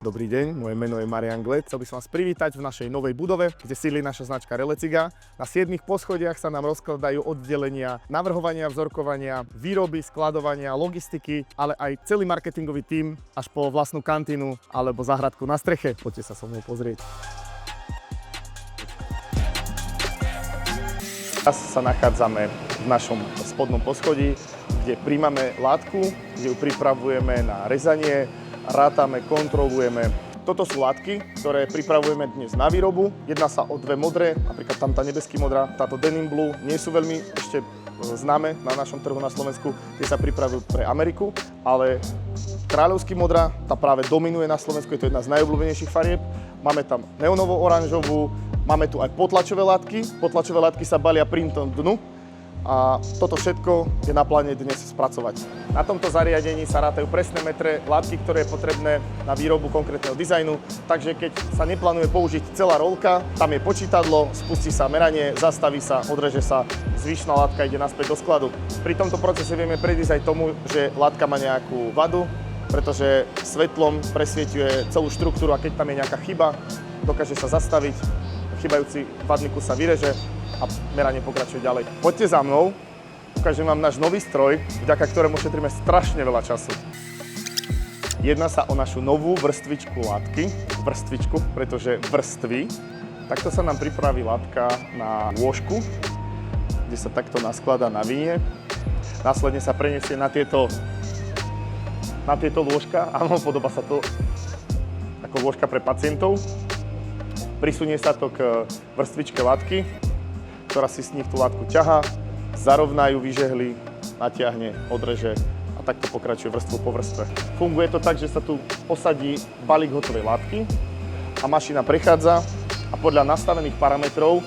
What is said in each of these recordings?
Dobrý deň, moje meno je Marian Gled. Chcel by som vás privítať v našej novej budove, kde sídli naša značka Releciga. Na 7 poschodiach sa nám rozkladajú oddelenia navrhovania, vzorkovania, výroby, skladovania, logistiky, ale aj celý marketingový tím až po vlastnú kantínu alebo záhradku na streche. Poďte sa so mnou pozrieť. Teraz sa nachádzame v našom spodnom poschodí, kde príjmame látku, kde ju pripravujeme na rezanie, rátame, kontrolujeme. Toto sú látky, ktoré pripravujeme dnes na výrobu. Jedná sa o dve modré, napríklad tam tá nebeský modrá, táto Denim Blue, nie sú veľmi ešte známe na našom trhu na Slovensku. Tie sa pripravujú pre Ameriku, ale kráľovský modrá, tá práve dominuje na Slovensku, je to jedna z najobľúbenejších farieb. Máme tam neonovo-oranžovú, máme tu aj potlačové látky. Potlačové látky sa balia printom dnu. A toto všetko je na pláne dnes spracovať. Na tomto zariadení sa rátajú presné metre látky, ktoré je potrebné na výrobu konkrétneho dizajnu. Takže keď sa neplánuje použiť celá rolka, tam je počítadlo, spustí sa meranie, zastaví sa, odreže sa, zvyšná látka ide naspäť do skladu. Pri tomto procese vieme predísť aj tomu, že látka má nejakú vadu, pretože svetlom presvieťuje celú štruktúru a keď tam je nejaká chyba, dokáže sa zastaviť, chybajúci vadný kus sa vyreže a meranie pokračuje ďalej. Poďte za mnou, ukážem vám náš nový stroj, vďaka ktorému šetríme strašne veľa času. Jedná sa o našu novú vrstvičku látky, pretože vrství. Takto sa nám pripraví látka na lôžku, kde sa takto naskladá na vinie. Následne sa preniesie na tieto lôžka. Áno, podobá sa to ako lôžka pre pacientov. Prisunie sa to k vrstvičke látky, ktorá si z nich tú látku ťahá, zarovná ju, vyžehli, natiahne, odreže a takto pokračuje vrstvu po vrstve. Funguje to tak, že sa tu posadí balík hotovej látky a mašina prechádza a podľa nastavených parametrov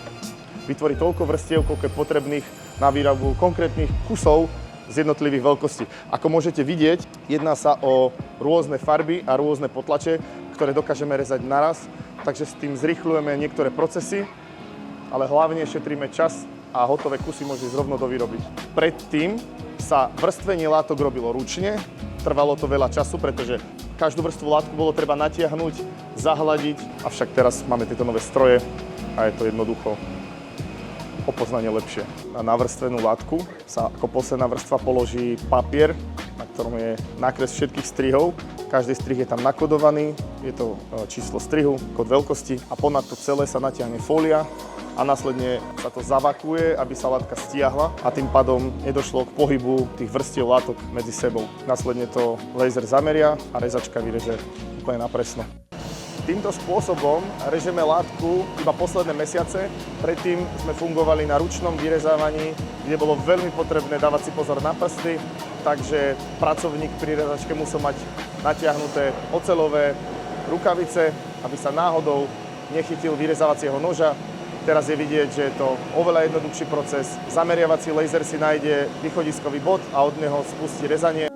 vytvorí toľko vrstiev, koľko je potrebných na výrobu konkrétnych kusov z jednotlivých veľkostí. Ako môžete vidieť, jedná sa o rôzne farby a rôzne potlače, ktoré dokážeme rezať naraz, takže s tým zrýchľujeme niektoré procesy, ale hlavne šetríme čas a hotové kusy môže ísť rovno do výroby. Predtým sa vrstvenie látok robilo ručne, trvalo to veľa času, pretože každú vrstvu látku bolo treba natiahnuť, zahladiť, avšak teraz máme tieto nové stroje a je to jednoducho o poznanie lepšie. Na navrstvenú látku sa ako posledná vrstva položí papier, na ktorom je nákres všetkých strihov. Každý strih je tam nakodovaný, je to číslo strihu, kód veľkosti a ponad to celé sa natiahne fólia a následne sa to zavakuje, aby sa látka stiahla a tým pádom nedošlo k pohybu tých vrstiev látok medzi sebou. Následne to laser zameria a rezačka vyreže úplne na presno. Týmto spôsobom režeme látku iba posledné mesiace. Predtým sme fungovali na ručnom vyrezávaní, kde bolo veľmi potrebné dávať si pozor na prsty, takže pracovník pri rezačke musel mať natiahnuté oceľové rukavice, aby sa náhodou nechytil vyrezávacieho noža. Teraz je vidieť, že je to oveľa jednoduchší proces. Zameriavací laser si nájde východiskový bod a od neho spustí rezanie.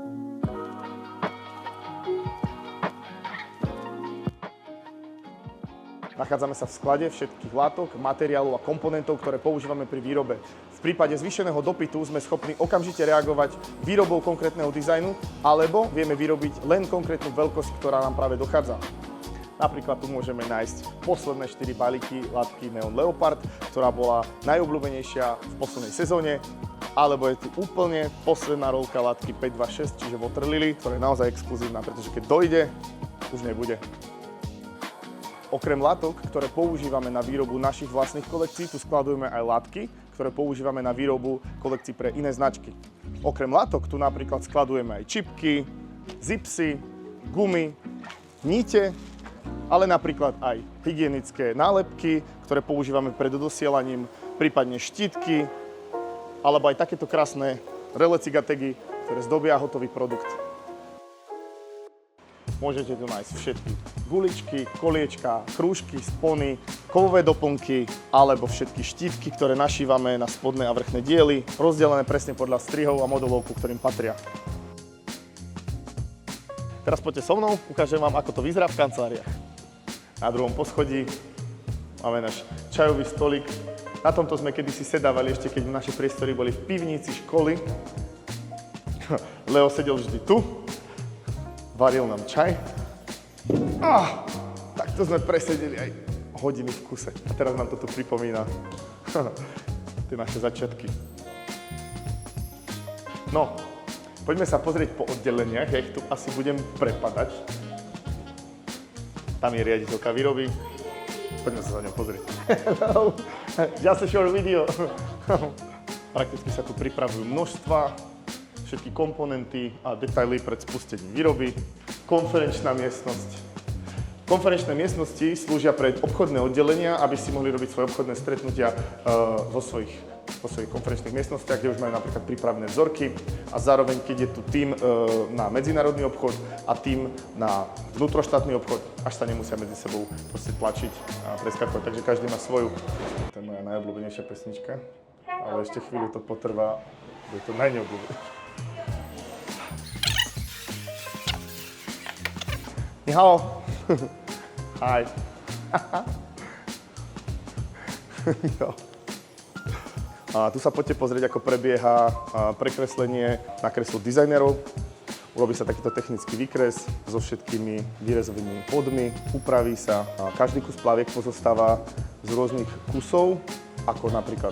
Nachádzame sa v sklade všetkých látok, materiálov a komponentov, ktoré používame pri výrobe. V prípade zvýšeného dopytu sme schopní okamžite reagovať výrobou konkrétneho dizajnu, alebo vieme vyrobiť len konkrétnu veľkosť, ktorá nám práve dochádza. Napríklad tu môžeme nájsť posledné 4 balíky látky Neon Leopard, ktorá bola najobľúbenejšia v poslednej sezóne, alebo je tu úplne posledná rolka látky 526, čiže Water Lily, ktorá je naozaj exkluzívna, pretože keď dojde, už nebude. Okrem látok, ktoré používame na výrobu našich vlastných kolekcií, tu skladujeme aj látky, ktoré používame na výrobu kolekcií pre iné značky. Okrem látok tu napríklad skladujeme aj čipky, zipsy, gumy, nite, ale napríklad aj hygienické nálepky, ktoré používame pred dosielaním, prípadne štítky, alebo aj takéto krásne Releciga tagy, ktoré zdobia hotový produkt. Môžete tu nájsť všetky guličky, koliečka, krúžky, spony, kovové doplnky alebo všetky štítky, ktoré našívame na spodné a vrchné diely, rozdelené presne podľa strihov a modelov, ku ktorým patria. Teraz poďte so mnou, ukážem vám, ako to vyzerá v kanceláriách. Na druhom poschodí máme náš čajový stolík. Na tomto sme kedysi sedávali ešte, keď naše priestory boli v pivnici školy. Leo sedel vždy tu. Varil nám čaj Takto sme presedeli aj hodiny v kuse. A teraz nám toto pripomína tie naše začiatky. No, poďme sa pozrieť po oddeleniach, ja ich tu asi budem prepadať. Tam je riaditeľka výroby. Poďme sa za ňou pozrieť. Hello, just a short video. Prakticky sa tu pripravujú množstva, všetky komponenty a detaily pred spustením výroby. Konferenčná miestnosť. Konferenčné miestnosti slúžia pre obchodné oddelenia, aby si mohli robiť svoje obchodné stretnutia vo svojich konferenčných miestnostiach, kde už majú napríklad pripravené vzorky a zároveň, keď je tu tím na medzinárodný obchod a tím na vnútroštátny obchod, až sa nemusia medzi sebou proste tlačiť a preskakovať, takže každý má svoju. To je moja najobľúbenejšia pesnička, ale ešte chvíľu to potrvá, bude to najneobľúbenejšie. Ni hao. Hi. Jo. A tu sa poďte pozrieť, ako prebieha prekreslenie na kreslo dizajnerov. Urobí sa takýto technický výkres so všetkými výrezovými bodmi, upraví sa. Každý kus plaviek pozostáva z rôznych kusov, ako napríklad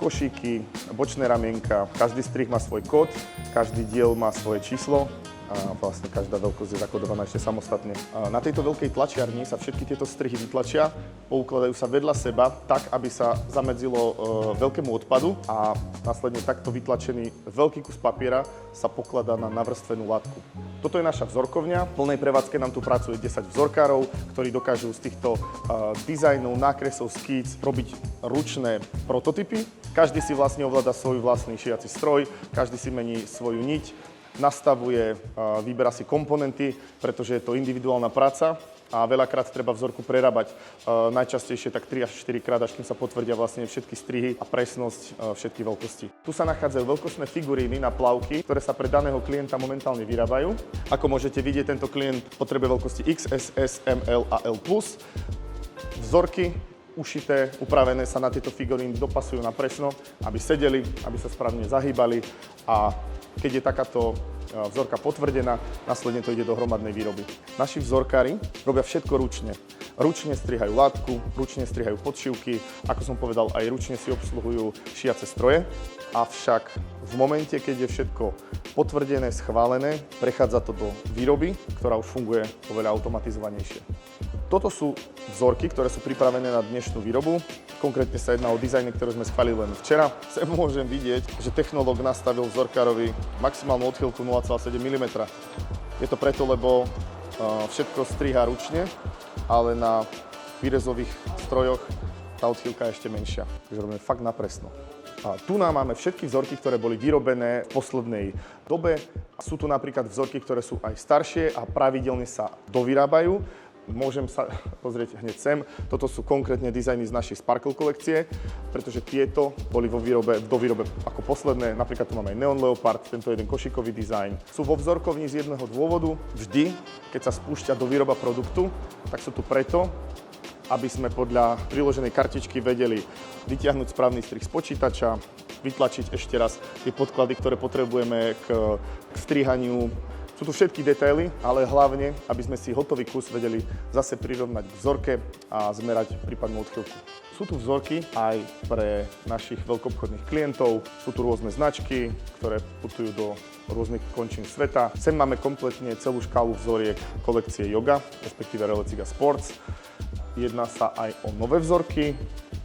košíky, bočné ramienka. Každý strih má svoj kód, každý diel má svoje číslo. A vlastne každá veľkosť je zakodovaná ešte samostatne. Na tejto veľkej tlačiarni sa všetky tieto strihy vytlačia, poukladajú sa vedľa seba tak, aby sa zamedzilo veľkému odpadu a následne takto vytlačený veľký kus papiera sa pokladá na navrstvenú látku. Toto je naša vzorkovňa. V plnej prevádzke nám tu pracuje 10 vzorkárov, ktorí dokážu z týchto dizajnov, nákresov, skíc robiť ručné prototypy. Každý si vlastne ovláda svoj vlastný šiaci stroj, každý si mení svoju niť, nastavuje, vyberá si komponenty, pretože je to individuálna práca a veľakrát treba vzorku prerábať. Najčastejšie tak 3 až 4 krát, až kým sa potvrdia vlastne všetky strihy a presnosť všetky veľkosti. Tu sa nachádzajú veľkostné figuríny na plavky, ktoré sa pre daného klienta momentálne vyrábajú. Ako môžete vidieť, tento klient potrebuje veľkosti XS, S, M, L a L+. Vzorky ušité, upravené sa na tieto figuríny dopasujú na presno, aby sedeli, aby sa správne zahýbali a keď je takáto vzorka potvrdená, následne to ide do hromadnej výroby. Naši vzorkári robia všetko ručne. Ručne strihajú látku, ručne strihajú podšívky, ako som povedal, aj ručne si obsluhujú šiace stroje. Avšak v momente, keď je všetko potvrdené, schválené, prechádza to do výroby, ktorá už funguje oveľa automatizovanejšie. Toto sú vzorky, ktoré sú pripravené na dnešnú výrobu. Konkrétne sa jedná o dizajny, ktoré sme schválili len včera. Sem môžem vidieť, že technológ nastavil vzorkárovi maximálnu odchýlku 0,7 mm. Je to preto, lebo všetko striha ručne, ale na výrezových strojoch tá odchýlka je ešte menšia. Takže robíme fakt na presno. A tu nám máme všetky vzorky, ktoré boli vyrobené v poslednej dobe. Sú tu napríklad vzorky, ktoré sú aj staršie a pravidelne sa dovyrábajú. Môžem sa pozrieť hneď sem. Toto sú konkrétne dizajny z našej Sparkle kolekcie, pretože tieto boli do výrobe ako posledné. Napríklad tu máme aj Neon Leopard, tento jeden košikový dizajn. Sú vo vzorkovni z jedného dôvodu. Vždy, keď sa spúšťa do výroba produktu, tak sú tu preto, aby sme podľa priloženej kartičky vedeli vytiahnuť správny strih z počítača, vytlačiť ešte raz tie podklady, ktoré potrebujeme k strihaniu. Sú tu všetky detaily, ale hlavne, aby sme si hotový kus vedeli zase prirovnať k vzorke a zmerať prípadnú odchýlku. Sú tu vzorky aj pre našich veľkoobchodných klientov. Sú tu rôzne značky, ktoré putujú do rôznych končín sveta. Sem máme kompletne celú škálu vzoriek kolekcie Yoga, respektíve Releciga Sports. Jedná sa aj o nové vzorky,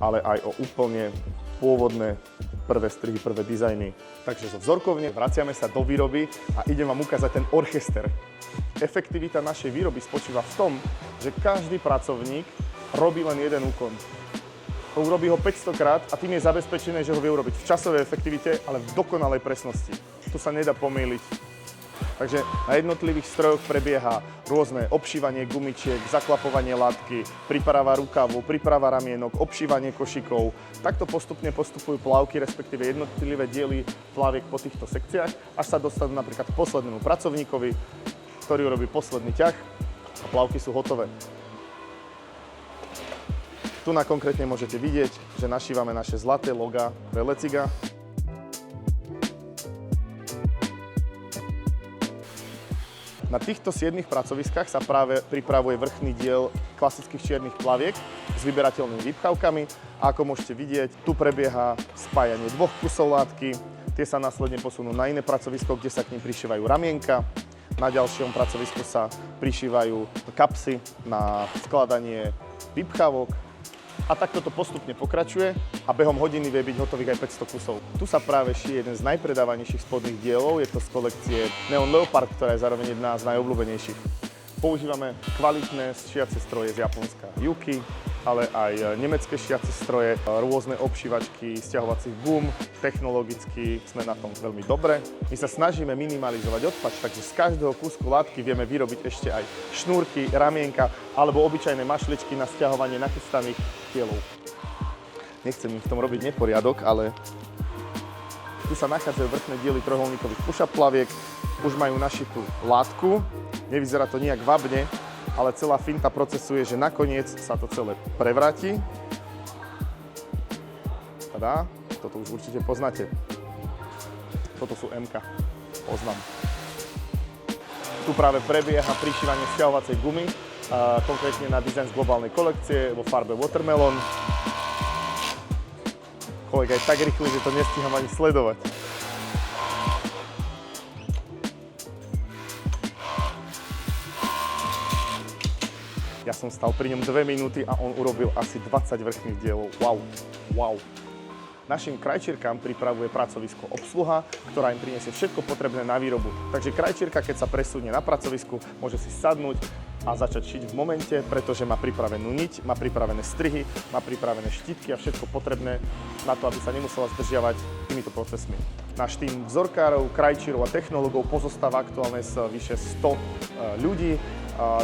ale aj o úplne pôvodné prvé strihy, prvé dizajny. Takže zo vzorkovne vraciame sa do výroby a idem vám ukázať ten orchester. Efektivita našej výroby spočíva v tom, že každý pracovník robí len jeden úkon. Urobí ho 500 krát a tým je zabezpečené, že ho vie urobiť v časovej efektivite, ale v dokonalej presnosti. Tu sa nedá pomýliť. Takže na jednotlivých strojoch prebieha rôzne obšívanie gumičiek, zaklapovanie látky, príprava rukavu, príprava ramienok, obšívanie košíkov. Takto postupne postupujú plavky, respektíve jednotlivé diely plaviek po týchto sekciách, až sa dostanú napríklad k poslednému pracovníkovi, ktorý urobí posledný ťah a plavky sú hotové. Tu na konkrétne môžete vidieť, že našívame naše zlaté logá Releciga. Na týchto 7 pracoviskách sa práve pripravuje vrchný diel klasických čiernych plaviek s vyberateľnými výpchavkami. A ako môžete vidieť, tu prebieha spájanie 2 kusov látky. Tie sa následne posunú na iné pracovisko, kde sa k nim prišívajú ramienka. Na ďalšom pracovisku sa prišívajú kapsy na skladanie výpchavok. A takto to postupne pokračuje a behom hodiny vie byť hotových aj 500 kusov. Tu sa práve šije jeden z najpredávanejších spodných dielov, je to z kolekcie Neon Leopard, ktorá je zároveň jedna z najobľúbenejších. Používame kvalitné šiace stroje z Japonska, Juki, ale aj nemecké šiace stroje, rôzne obšívačky sťahovacích gum. Technologicky sme na tom veľmi dobre. My sa snažíme minimalizovať odpad, takže z každého kúsku látky vieme vyrobiť ešte aj šnúrky, ramienka alebo obyčajné mašličky na sťahovanie nachystaných dielov. Nechcem im v tom robiť neporiadok, ale tu sa nachádzajú vrchné diely trojuholníkových push-up plaviek. Už majú našitú látku, nevyzerá to nijak vábne, ale celá finta procesu je, že nakoniec sa to celé prevráti. Tadá, toto už určite poznáte. Toto sú MK, poznám. Tu práve prebieha prišívanie sťahovacej gumy, konkrétne na dizajn z globálnej kolekcie vo farbe Watermelon. Kolega je tak rýchly, že to nestíham ani sledovať. Ja som stal pri ňom 2 minúty a on urobil asi 20 vrchných dielov. Wow. Našim krajčírkám pripravuje pracovisko obsluha, ktorá im prinesie všetko potrebné na výrobu. Takže krajčírka, keď sa presunie na pracovisku, môže si sadnúť a začať šiť v momente, pretože má pripravenú niť, má pripravené strihy, má pripravené štítky a všetko potrebné na to, aby sa nemusela zdržiavať týmito procesmi. Náš tým vzorkárov, krajčírov a technológov pozostáva aktuálne z vyše 100 ľudí.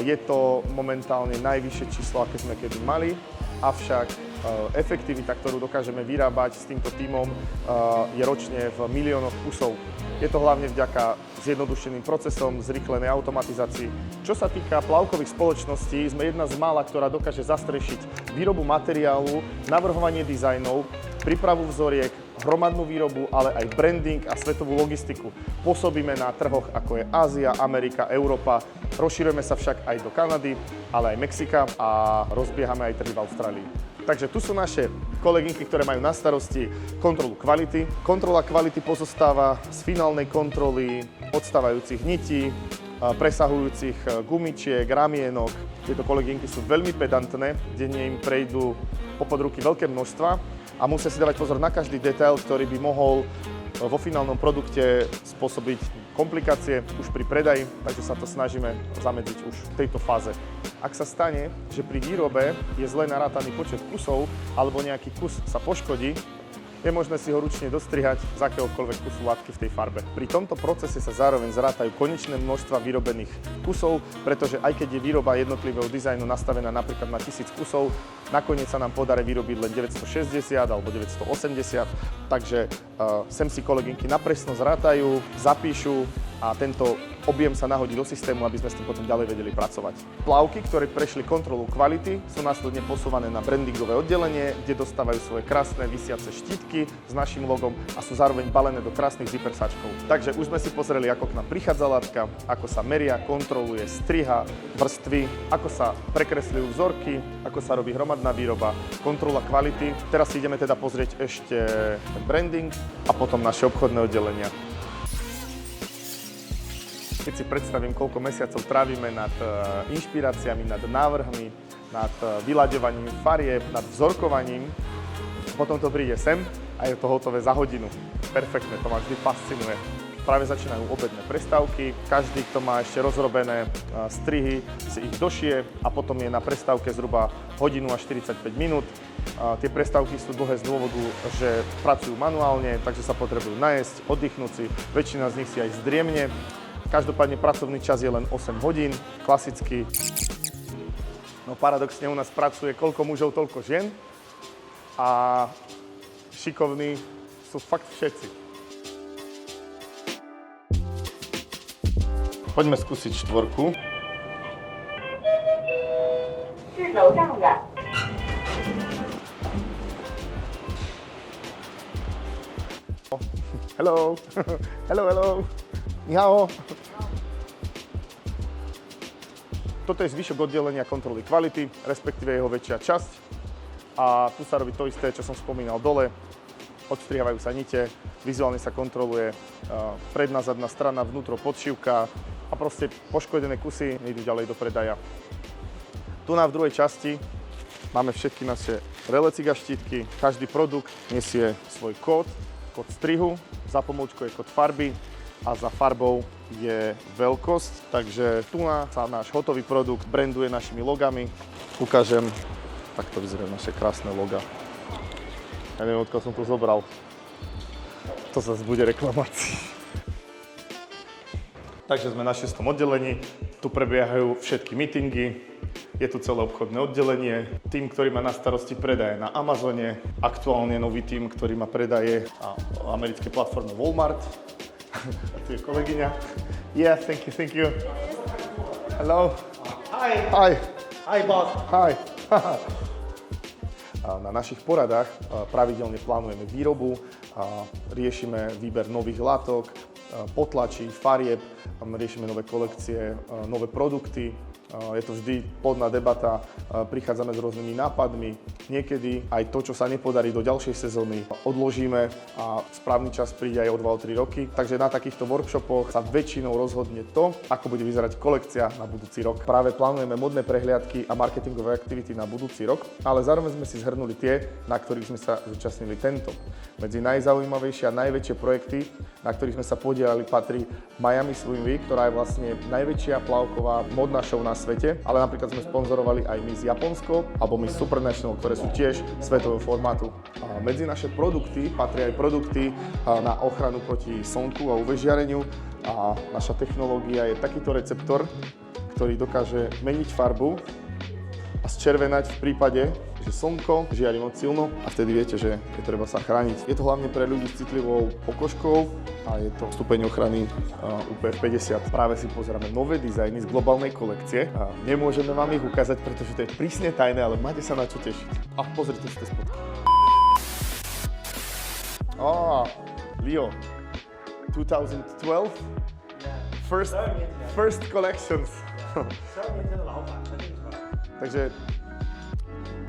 Je to momentálne najvyššie číslo, aké sme kedy mali, avšak efektivita, ktorú dokážeme vyrábať s týmto tímom, je ročne v miliónoch kusov. Je to hlavne vďaka zjednodušeným procesom, zrýchlenej automatizácii. Čo sa týka plavkových spoločností, sme jedna z mála, ktorá dokáže zastrešiť výrobu materiálu, navrhovanie dizajnov, prípravu vzoriek, hromadnú výrobu, ale aj branding a svetovú logistiku. Pôsobíme na trhoch ako je Ázia, Amerika, Európa. Rozširujeme sa však aj do Kanady, ale aj Mexika a rozbiehame aj trhy v Austrálii. Takže tu sú naše kolegynky, ktoré majú na starosti kontrolu kvality. Kontrola kvality pozostáva z finálnej kontroly odstávajúcich nití, presahujúcich gumičiek, ramienok. Tieto kolegynky sú veľmi pedantné, denne im prejdú popod ruky veľké množstva a musia si dávať pozor na každý detail, ktorý by mohol vo finálnom produkte spôsobiť komplikácie už pri predaji, takže sa to snažíme zamedziť už v tejto fáze. Ak sa stane, že pri výrobe je zle narátaný počet kusov alebo nejaký kus sa poškodí, je možné si ho ručne dostrihať z akéhokoľvek kusu látky v tej farbe. Pri tomto procese sa zároveň zrátajú konečné množstva vyrobených kusov, pretože aj keď je výroba jednotlivého dizajnu nastavená napríklad na 1000 kusov, nakoniec sa nám podarí vyrobiť len 960 alebo 980, takže sem si kolegynky napresno zrátajú, zapíšu a tento objem sa nahodí do systému, aby sme s tým potom ďalej vedeli pracovať. Plavky, ktoré prešli kontrolu kvality, sú následne posúvané na brandingové oddelenie, kde dostávajú svoje krásne visiace štítky s našim logom a sú zároveň balené do krásnych zippersačkov. Takže už sme si pozreli, ako k nám prichádza látka, ako sa meria, kontroluje, striha, vrstvy, ako sa prekresľujú vzorky, ako sa robí hromadná výroba, kontrola kvality. Teraz si ideme teda pozrieť ešte ten branding a potom naše obchodné oddelenia. Keď si predstavím, koľko mesiacov trávime nad inšpiráciami, nad návrhmi, nad vyľaďovaním farieb, nad vzorkovaním, potom to príde sem a je to hotové za hodinu. Perfektné, to ma vždy fascinuje. Práve začínajú obedné prestávky, každý, kto má ešte rozrobené strihy, si ich došije a potom je na prestávke zhruba hodinu a 45 minút. Tie prestávky sú dlhé z dôvodu, že pracujú manuálne, takže sa potrebujú najesť, oddychnúť si, väčšina z nich si aj zdriemne. Každopádne pracovný čas je len 8 hodín, klasicky. No paradoxne u nás pracuje koľko mužov, toľko žien a šikovní sú fakt všetci. Poďme skúsiť štvorku. Hello, hello, hello. 你好。Toto je zvyšok oddelenia kontroly kvality, respektíve jeho väčšia časť. A tu sa robí to isté, čo som spomínal dole. Odstrihávajú sa nite, vizuálne sa kontroluje predná, zadná strana, vnútro, podšívka a proste poškodené kusy idú ďalej do predaja. Tu v druhej časti máme všetky naše relé cigaštítky. Každý produkt nesie svoj kód strihu, za pomôckou je kód farby a za farbou je veľkosť. Takže tu sa náš hotový produkt branduje našimi logami. Ukážem, takto vyzerajú naše krásne loga. Ja neviem, odkiaľ som to zobral. To zase bude reklamácia. Takže sme na 6. oddelení. Tu prebiehajú všetky meetingy. Je tu celé obchodné oddelenie, tým, ktorý má na starosti predaje na Amazone, aktuálne nový tým, ktorý má predaje na americkej platforme Walmart. A tu je kolegyňa. Yeah, thank you. Hello. Hi. Hi, boss. Hi. Na našich poradách pravidelne plánujeme výrobu, riešime výber nových látok, potlačí, farieb, riešime nové kolekcie, nové produkty. Je to vždy plodná debata, prichádzame s rôznymi nápadmi. Niekedy aj to, čo sa nepodarí do ďalšej sezóny, odložíme a správny čas príde aj o 2-3 roky. Takže na takýchto workshopoch sa väčšinou rozhodne to, ako bude vyzerať kolekcia na budúci rok. Práve plánujeme modné prehliadky a marketingové aktivity na budúci rok, ale zároveň sme si zhrnuli tie, na ktorých sme sa zúčastnili tento. Medzi najzaujímavejšie a najväčšie projekty, na ktorých sme sa podielali, patrí Miami Swim Week, ktorá je vlastne najväčšia plavková modná show na svete, ale napríklad sme sponzorovali aj Miss Japonsko alebo Miss Supranational, ktoré sú tiež svetového formátu. A medzi naše produkty patria aj produkty na ochranu proti slnku a UV žiareniu a naša technológia je takýto receptor, ktorý dokáže meniť farbu a zčervenať v prípade, že slnko žiari moc silno a vtedy viete, že je treba sa chrániť. Je to hlavne pre ľudí s citlivou pokožkou a je to stupeň ochrany UPF 50. Práve si pozeráme nové dizajny z globálnej kolekcie. Nemôžeme vám ich ukázať, pretože to je prísne tajné, ale máte sa na čo tešiť. A pozrite si tie spotky. Leo, 2012? First collections. Takže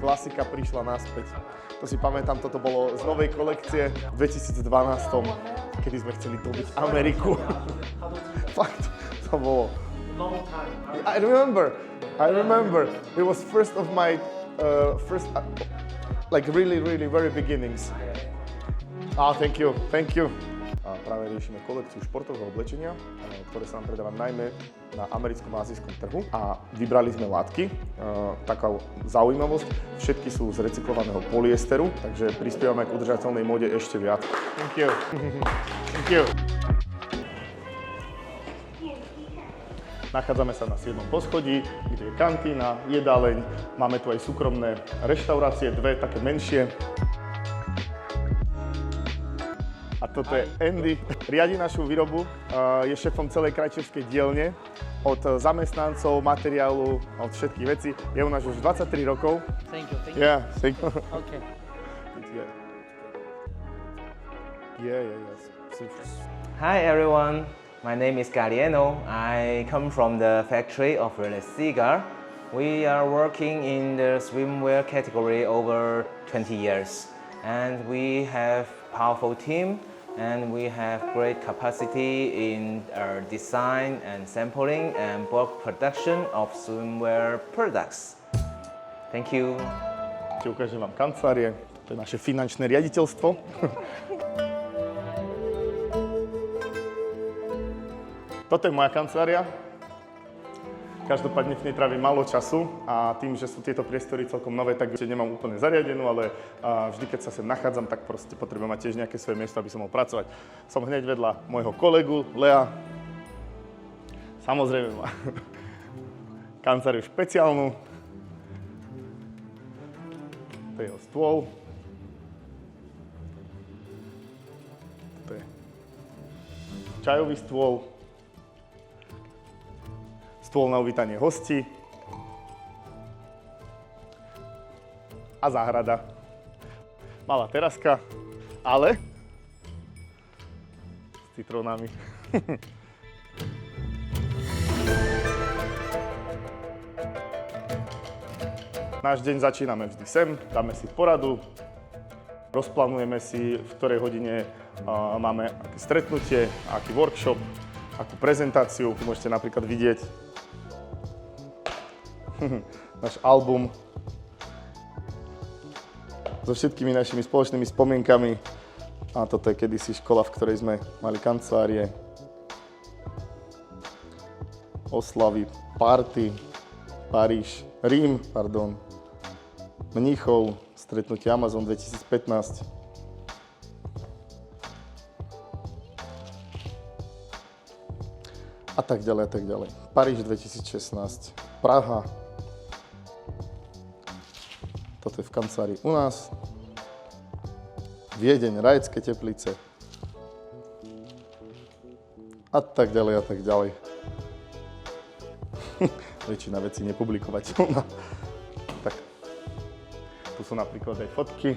klasika prišla naspäť. To si pamätám, toto bolo z novej kolekcie v 2012, kedy sme chceli dobiť Ameriku. Fakt, to bolo. I remember. It was first of my like really very beginnings. Thank you. A práve riešime kolekciu športového oblečenia, ktoré sa nám predáva najmä na americkom a azijskom trhu. A vybrali sme látky. Taká zaujímavosť, všetky sú z recyklovaného polyesteru, takže prispievame k udržateľnej móde ešte viac. Thank you. Nachádzame sa na 7. poschodí, kde je kantína, jedáleň. Máme tu aj súkromné reštaurácie, dve také menšie. A toto je Andy, riadi našu výrobu, je šéfom celej krajčevskej dielne, od zamestnancov, materiálu, od všetkých vecí. Je u nás už 23 rokov. Thank you. Yeah, thank you. Okay. Yes. Hi everyone, my name is Galieno. I come from the factory of Relay Cigar. We are working in the swimwear category over 20 years. And we have powerful team and we have great capacity in our design and sampling and bulk production of swimwear products. Thank you. Ukážem vám kancelárie, to je naše finančné riaditeľstvo. Toto je moja kancelária. Každopádne v nej trávim málo času a tým, že sú tieto priestory celkom nové, tak ešte nemám úplne zariadenú, ale vždy, keď sa sem nachádzam, tak proste potrebujem mať tiež nejaké svoje miesto, aby som mohol pracovať. Som hneď vedľa môjho kolegu Lea. Samozrejme má kanceláriu špeciálnu. To je jeho stôl. To je čajový stôl. Stôl na uvítanie hostí a záhrada. Malá teraska, ale s citrónami. Náš deň začíname vždy sem, dáme si poradu, rozplánujeme si, v ktorej hodine máme aké stretnutie, aký workshop, akú prezentáciu. Tu môžete napríklad vidieť náš album so všetkými našimi spoločnými spomienkami. A toto je kedysi škola, v ktorej sme mali kancelárie, oslavy, party, Paríž, Rím, Mníchov, stretnutie Amazon 2015. A tak ďalej, a tak ďalej. Paríž 2016, Praha. Toto je v kancelárii u nás. Viedeň, Rajecké Teplice. A tak ďalej, a tak ďalej. Väčšina vecí nepublikovateľná. Tak. Tu sú napríklad aj fotky.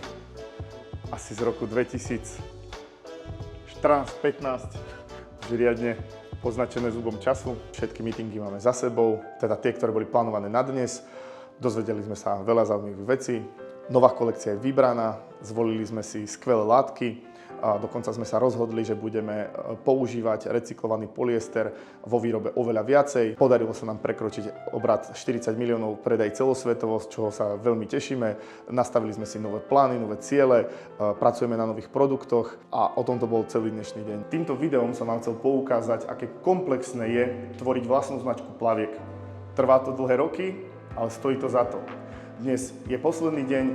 Asi z roku 2014-15. Už riadne poznačené zubom času. Všetky meetingy máme za sebou, teda tie, ktoré boli plánované na dnes. Dozvedeli sme sa veľa zaujímavých vecí. Nová kolekcia je vybraná, zvolili sme si skvelé látky. A dokonca sme sa rozhodli, že budeme používať recyklovaný polyester vo výrobe oveľa viacej. Podarilo sa nám prekročiť obrat 40 miliónov predaj celosvetovo, z čoho sa veľmi tešíme. Nastavili sme si nové plány, nové ciele, pracujeme na nových produktoch a o tomto bol celý dnešný deň. Týmto videom som vám chcel poukázať, aké komplexné je tvoriť vlastnú značku plaviek. Trvá to dlhé roky, ale stojí to za to. Dnes je posledný deň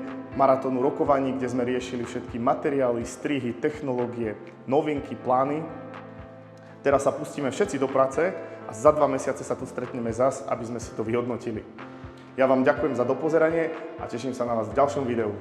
maratónu rokovaní, kde sme riešili všetky materiály, strihy, technológie, novinky, plány. Teraz sa pustíme všetci do práce a za 2 mesiace sa tu stretneme zas, aby sme si to vyhodnotili. Ja vám ďakujem za dopozeranie a teším sa na vás v ďalšom videu.